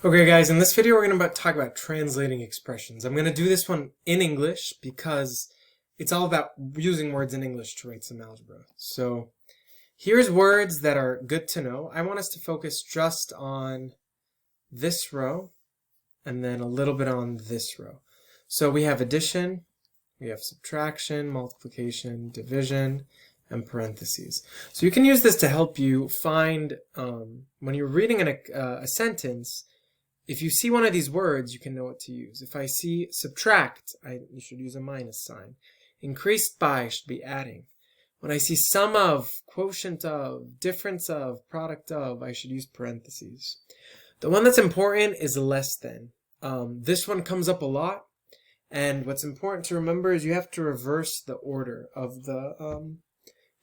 Okay guys, in this video we're going to talk about translating expressions. I'm going to do this one in English because it's all about using words in English to write some algebra. So here's words that are good to know. I want us to focus just on this row and then a little bit on this row. So we have addition, we have subtraction, multiplication, division, and parentheses. So you can use this to help you find, when you're reading a sentence, if you see one of these words, you can know what to use. If I see subtract, you should use a minus sign. Increased by should be adding. When I see sum of, quotient of, difference of, product of, I should use parentheses. The one that's important is less than. This one comes up a lot, and what's important to remember is you have to reverse the order of the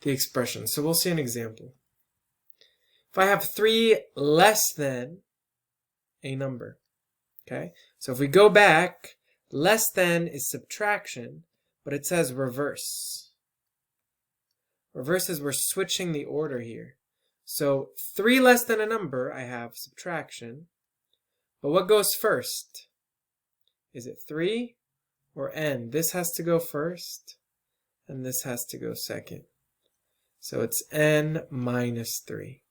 expression. So we'll see an example. If I have 3 less than a number, okay? So if we go back, less than is subtraction, but it says reverse. Reverse is we're switching the order here. So 3 less than a number, I have subtraction, but what goes first? Is it 3 or n? This has to go first, and this has to go second. So it's n minus 3.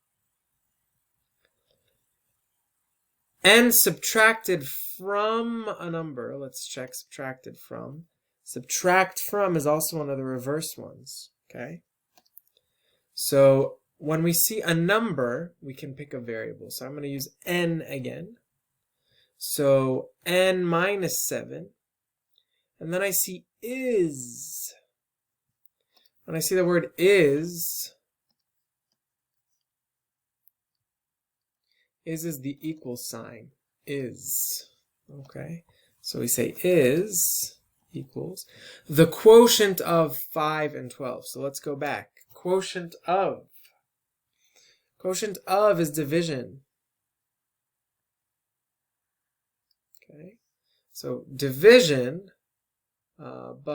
N subtracted from a number, let's check subtracted from. Subtract from is also one of the reverse ones, okay? So when we see a number, we can pick a variable. So I'm going to use n again. So n minus 7. And then I see is. When I see the word is the equal sign, is, okay? So we say is equals the quotient of 5 and 12. So let's go back. Quotient of is division. Okay, so division, so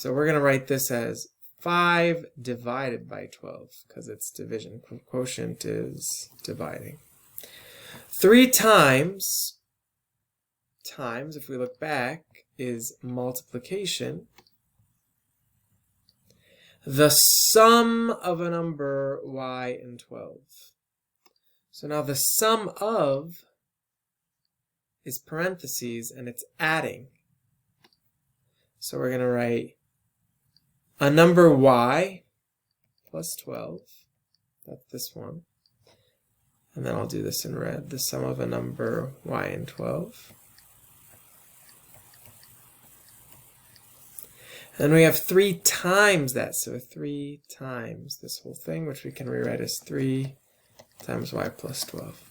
we're going to write this as 5 divided by 12 because it's division. Quotient is dividing. 3 times, if we look back, is multiplication. The sum of a number y and 12. So now the sum of is parentheses and it's adding. So we're going to write a number y plus 12, that's this one, and then I'll do this in red, the sum of a number y and 12. And we have 3 times that, so 3 times this whole thing, which we can rewrite as 3 times y plus 12.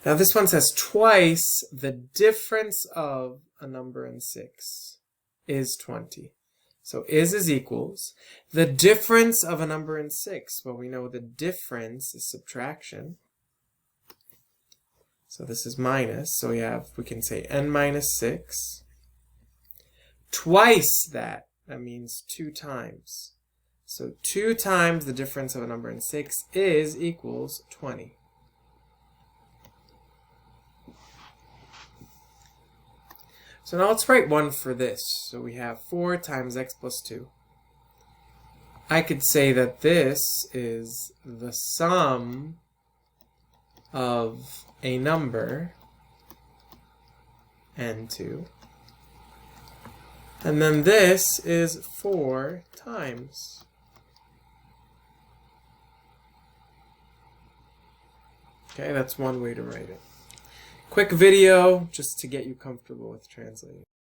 Now this one says twice the difference of a number and 6 is 20. So is equals the difference of a number and 6. Well, we know the difference is subtraction. So this is minus. So we can say n minus 6. Twice that means 2 times. So 2 times the difference of a number and 6 is equals 20. So now let's write one for this. So we have 4 times x plus 2. I could say that this is the sum of a number and 2. And then this is 4 times. Okay, that's one way to write it. Quick video just to get you comfortable with translating.